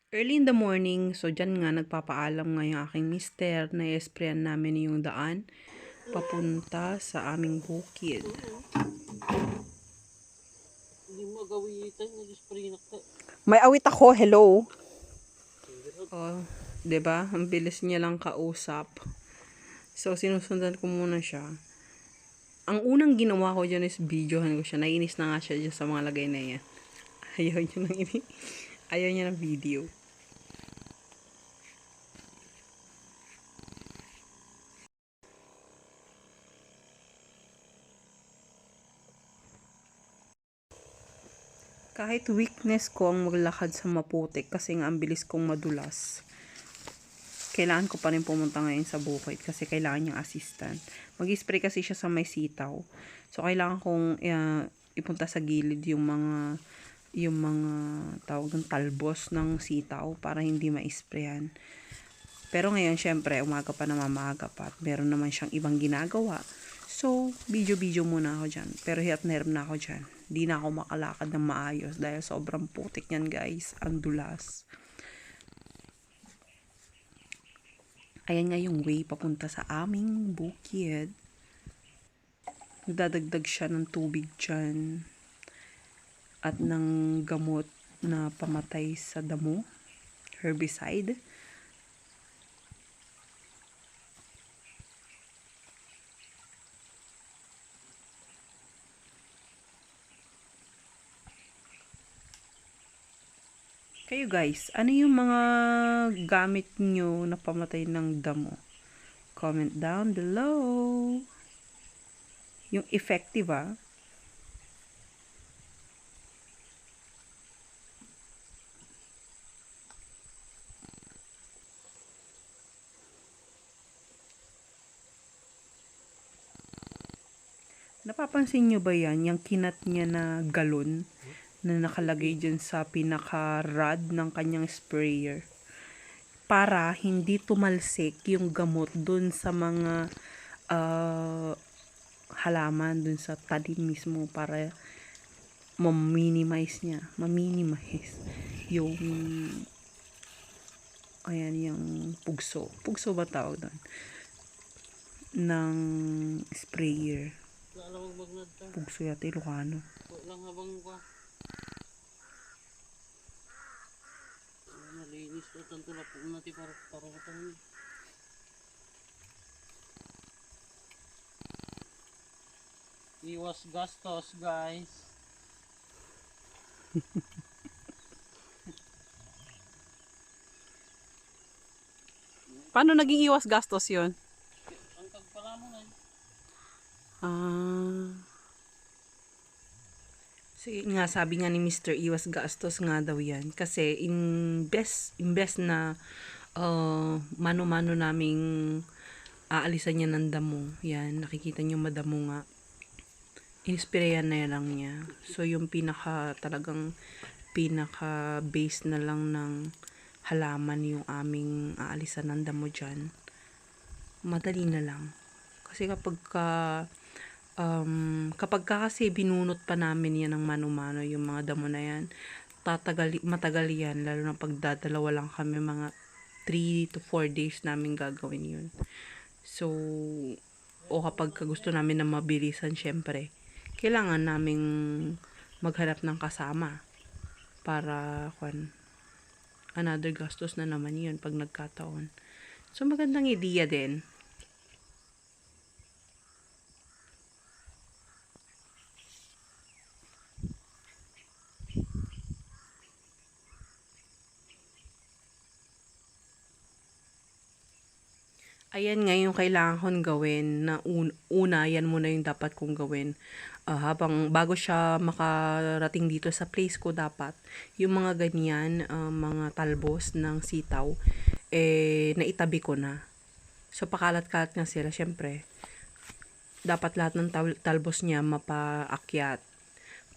Early in the morning, so dyan nga nagpapaalam nga yung aking mister na i-sprayan namin yung daan papunta sa aming bukid. Hindi mo agawitan, nag-spray na ka. May awit ako, hello. Oh, 'di ba? Ang bilis niya lang kausap. So sinusundan ko muna siya. Ang unang ginawa ko dyan is videohan ko siya. Nainis na nga siya dyan sa mga lagay na yan. Ayaw niya ng video. Kahit weakness ko ang maglakad sa maputik kasi nga ang bilis kong madulas, kailangan ko pa rin pumunta ngayon sa bukid kasi kailangan niyang assistant. Mag-spray kasi siya sa may sitaw. So, kailangan kong ipunta sa gilid yung mga tawag ng talbos ng sitaw para hindi ma-sprayan. Pero ngayon, syempre, umaga pa na mamaga pa at meron naman siyang ibang ginagawa. So, video-video muna ako dyan. Pero hirap na hirap na ako dyan. Di na ako makalakad ng maayos dahil sobrang putik yan, guys. Ang dulas. Ayan nga yung way papunta sa aming bukid. Nagdadagdag siya ng tubig dyan. At ng gamot na pamatay sa damo. Herbicide. Kayo guys, ano yung mga gamit nyo na pamatay ng damo? Comment down below. Yung effective Napapansin nyo ba yan? Yung kinat niya na galon na nakalagay dyan sa pinaka-rod ng kanyang sprayer. Para hindi tumalsik yung gamot dun sa mga halaman, dun sa talim mismo para ma-minimize yung yung pugso ba tawag doon ng sprayer. Lalawag magnad ta. Pugso yata Ilocano. Walang habang ka. Malinis to. Tanto na po natin para matangin. Iwas gastos, guys. Paano naging iwas gastos yon? Ang tagpala mo na. Sige nga, sabi nga ni Mr. Iwas gastos nga daw yan. Kasi imbes na mano-mano naming aalisan niya ng damo. Yan, nakikita niyo madamo nga. Inisprayan na lang niya. So, yung talagang pinaka base na lang ng halaman yung aming aalisan ng damo dyan. Madali na lang. Kasi kapag kasi binunot pa namin yan ng mano-mano yung mga damo na yan, matagal yan, lalo na pagdadalawa lang kami, mga 3 to 4 days namin gagawin yun. So, o kapag gusto namin na mabilisan, syempre, kailangan naming maghanap ng kasama para another gastos na naman yun pag nagkataon. So, magandang idea din. Ayan nga yung kailangan kong gawin na una, yan muna yung dapat kong gawin. Bago siya makarating dito sa place ko, dapat yung mga ganyan, mga talbos ng sitaw, naitabi ko na. So, pakalat-kalat nga sila, syempre. Dapat lahat ng talbos niya mapaakyat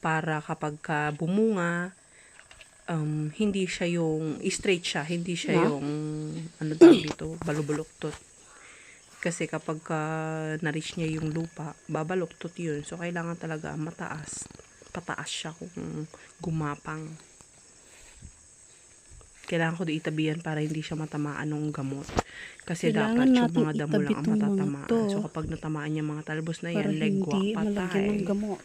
para kapag bumunga, hindi siya yung straight siya, hindi siya yung dito, balubuloktot. Kasi kapag na-reach niya yung lupa, babaluktot yun. So, kailangan talaga pataas siya kung gumapang. Kailangan ko di itabihan para hindi siya matamaan ng gamot. Kasi Kailangan dapat yung natin mga damo itabi lang ang tong mga matatamaan. to So kapag natamaan yung mga talbos na para yan, legwa, hindi malagyan ng patay. gamot.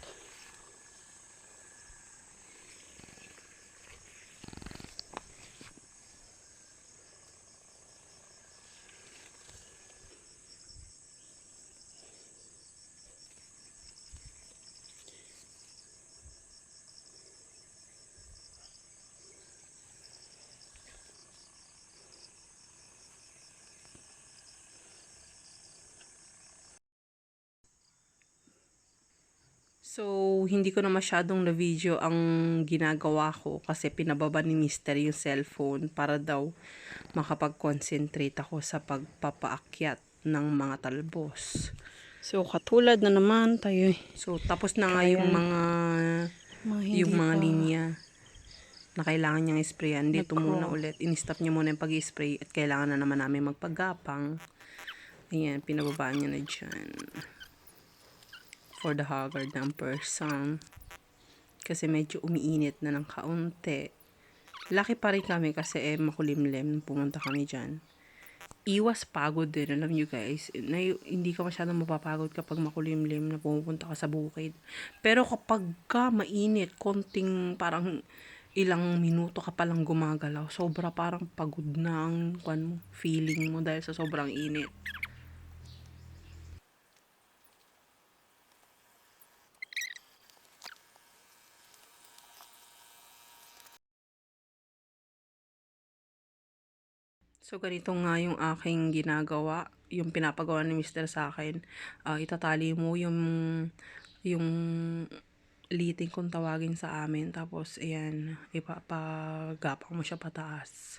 So, hindi ko na masyadong na video ang ginagawa ko kasi pinababa ni Mister yung cellphone para daw makapag-concentrate ako sa pagpapaakyat ng mga talbos. So, katulad na naman tayo So, tapos na nga Kaya, yung mga hindi pa linya na kailangan niyang sprayan. Dito nag-crop. muna ulit. In-stop niya muna yung pag-spray at kailangan na naman namin magpagapang. Ayan, pinababaan niya na dyan. For the haggard ng person. Kasi medyo umiinit na ng kaunti. Laki pa rin kami kasi makulimlim. Pumunta kami dyan. Iwas pagod din, alam nyo guys. Hindi ka masyadong mapapagod kapag makulimlim na pumupunta ka sa bukid. Pero kapag ka mainit, konting parang ilang minuto ka palang gumagalaw, sobra parang pagod na ang feeling mo dahil sa sobrang init. So, ganito nga yung aking ginagawa, yung pinapagawa ni Mister sa akin. Itatali mo yung liting kung tawagin sa amin. Tapos, ayan, ipapagapang mo siya pataas.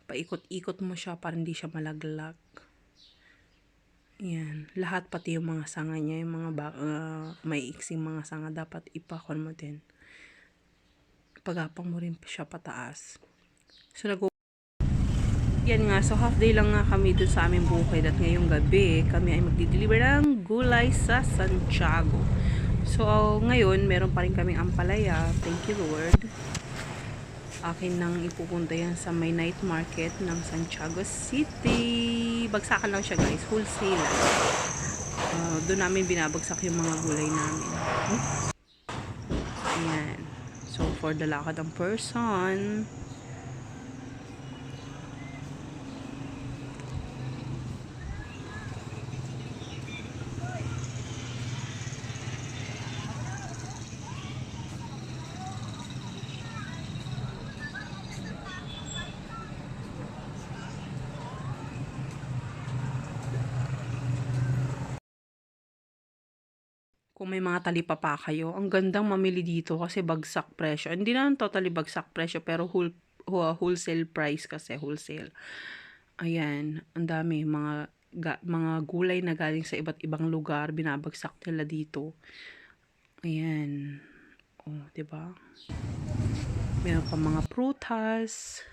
Paikot-ikot mo siya para hindi siya malaglag. Ayan, lahat pati yung mga sanga niya, yung mga may iksing mga sanga, dapat ipakon mo din. Pagapang mo rin siya pataas. So, yan nga, so half day lang nga kami dun sa aming bukid at ngayong gabi kami ay magdi-deliver ng gulay sa Santiago. So ngayon meron pa rin kaming ampalaya, thank you Lord. Akin nang ipupunta yan sa may night market ng Santiago City. Bagsakan lang siya guys, wholesale. Doon namin binabagsak yung mga gulay namin. Ayan, so for the lakad ng person. Kung may mga talipapa kayo, ang gandang mamili dito kasi bagsak presyo. Hindi na totally bagsak presyo pero wholesale price kasi, wholesale. Ayan, ang dami mga gulay na galing sa iba't ibang lugar, binabagsak nila dito. Ayan. Oh, 'di ba? Meron pa mga prutas.